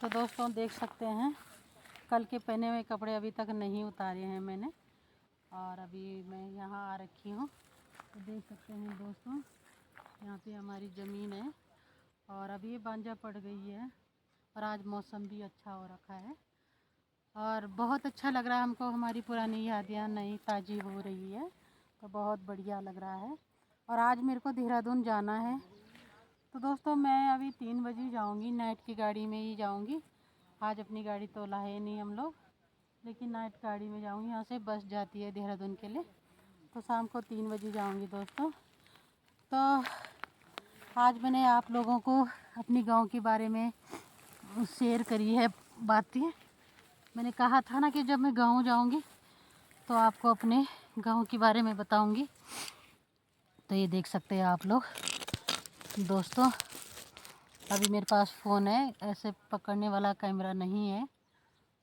तो दोस्तों देख सकते हैं कल के पहने हुए कपड़े अभी तक नहीं उतारे हैं मैंने, और अभी मैं यहाँ आ रखी हूँ। तो देख सकते हैं दोस्तों, यहाँ पे हमारी ज़मीन है और अभी ये बांझा पड़ गई है, और आज मौसम भी अच्छा हो रखा है और बहुत अच्छा लग रहा है हमको। हमारी पुरानी यादें नई ताज़ी हो रही है, तो बहुत बढ़िया लग रहा है। और आज मेरे को देहरादून जाना है, तो दोस्तों मैं अभी 3 बजे जाऊंगी, नाइट की गाड़ी में ही जाऊंगी। आज अपनी गाड़ी तो लाए नहीं हम लोग, लेकिन नाइट गाड़ी में जाऊंगी। यहाँ से बस जाती है देहरादून के लिए, तो शाम को 3 बजे जाऊंगी दोस्तों। तो आज मैंने आप लोगों को अपनी गांव के बारे में शेयर करी है बातें। मैंने कहा था ना कि जब मैं गांव जाऊंगी तो आपको अपने गांव के बारे में बताऊंगी। तो ये देख सकते हैं आप लोग दोस्तों, अभी मेरे पास फ़ोन है, ऐसे पकड़ने वाला कैमरा नहीं है,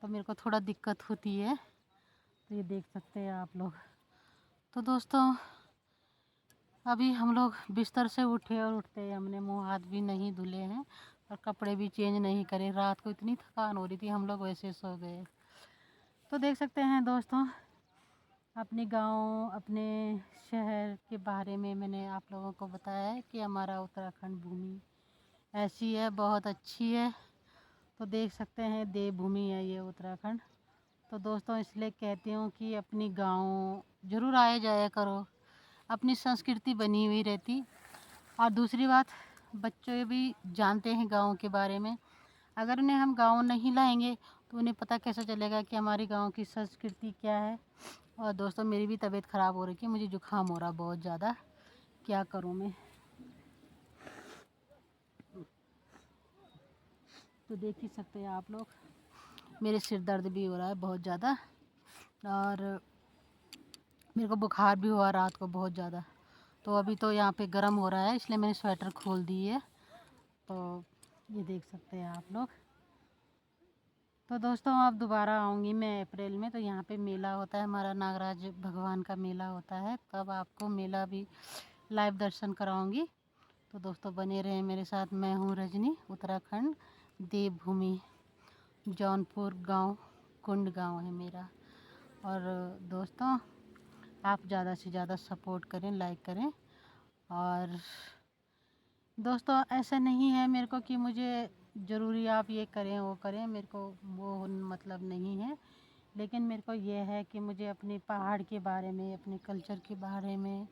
तो मेरे को थोड़ा दिक्कत होती है। तो ये देख सकते हैं आप लोग। तो दोस्तों अभी हम लोग बिस्तर से उठे, और उठते ही हमने मुंह हाथ भी नहीं धुले हैं और कपड़े भी चेंज नहीं करे। रात को इतनी थकान हो रही थी, हम लोग वैसे सो गए। तो देख सकते हैं दोस्तों, अपने गांव अपने शहर के बारे में मैंने आप लोगों को बताया है कि हमारा उत्तराखंड भूमि ऐसी है, बहुत अच्छी है। तो देख सकते हैं देवभूमि है ये उत्तराखंड। तो दोस्तों इसलिए कहती हूँ कि अपनी गांव ज़रूर आया जाया करो, अपनी संस्कृति बनी हुई रहती। और दूसरी बात, बच्चे भी जानते हैं गांव के बारे में। अगर उन्हें हम गांव नहीं लाएंगे तो उन्हें पता कैसे चलेगा कि हमारी गांव की संस्कृति क्या है। और दोस्तों मेरी भी तबीयत ख़राब हो रही है, मुझे जुकाम हो रहा बहुत ज़्यादा, क्या करूँ मैं। तो देख ही सकते हैं आप लोग, मेरे सिर दर्द भी हो रहा है बहुत ज़्यादा, और मेरे को बुखार भी हुआ रात को बहुत ज़्यादा। तो अभी तो यहाँ पे गर्म हो रहा है, इसलिए मैंने स्वेटर खोल दी है। तो ये देख सकते हैं आप लोग। तो दोस्तों अब दोबारा आऊँगी मैं अप्रैल में, तो यहाँ पे मेला होता है हमारा, नागराज भगवान का मेला होता है, तब आपको मेला भी लाइव दर्शन कराऊँगी। तो दोस्तों बने रहें मेरे साथ। मैं हूँ रजनी, उत्तराखंड देवभूमि, जौनपुर गांव, कुंड गांव है मेरा। और दोस्तों आप ज़्यादा से ज़्यादा सपोर्ट करें, लाइक करें। और दोस्तों ऐसा नहीं है मेरे को कि मुझे ज़रूरी आप ये करें वो करें, मेरे को वो मतलब नहीं है। लेकिन मेरे को ये है कि मुझे अपने पहाड़ के बारे में, अपने कल्चर के बारे में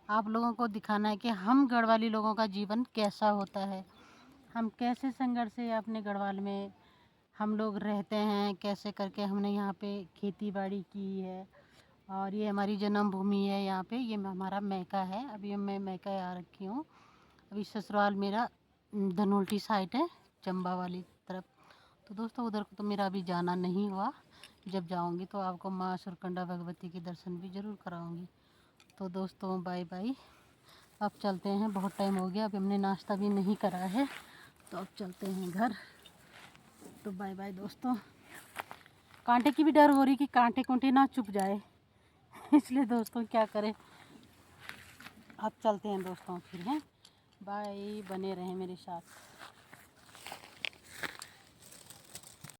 आप लोगों को दिखाना है कि हम गढ़वाली लोगों का जीवन कैसा होता है, हम कैसे संघर्ष से अपने गढ़वाल में हम लोग रहते हैं, कैसे करके हमने यहाँ पे खेती बाड़ी की है। और ये हमारी जन्मभूमि है, यहाँ पे ये हमारा मैका है। अभी मैं मैका आ रखी हूँ। अभी ससुराल मेरा धनोल्टी साइड है, चंबा वाली तरफ। तो दोस्तों उधर को तो मेरा अभी जाना नहीं हुआ, जब जाऊँगी तो आपको माँ सुरकंडा भगवती के दर्शन भी ज़रूर कराऊँगी। तो दोस्तों बाय बाय, अब चलते हैं, बहुत टाइम हो गया, अभी हमने नाश्ता भी नहीं करा है, तो अब चलते हैं घर। तो बाय बाय दोस्तों। कांटे की भी डर हो रही कि कांटे कुंटे ना चुभ जाए इसलिए दोस्तों क्या करें। अब चलते हैं दोस्तों फिर हैं, बाय, बने रहें मेरे साथ।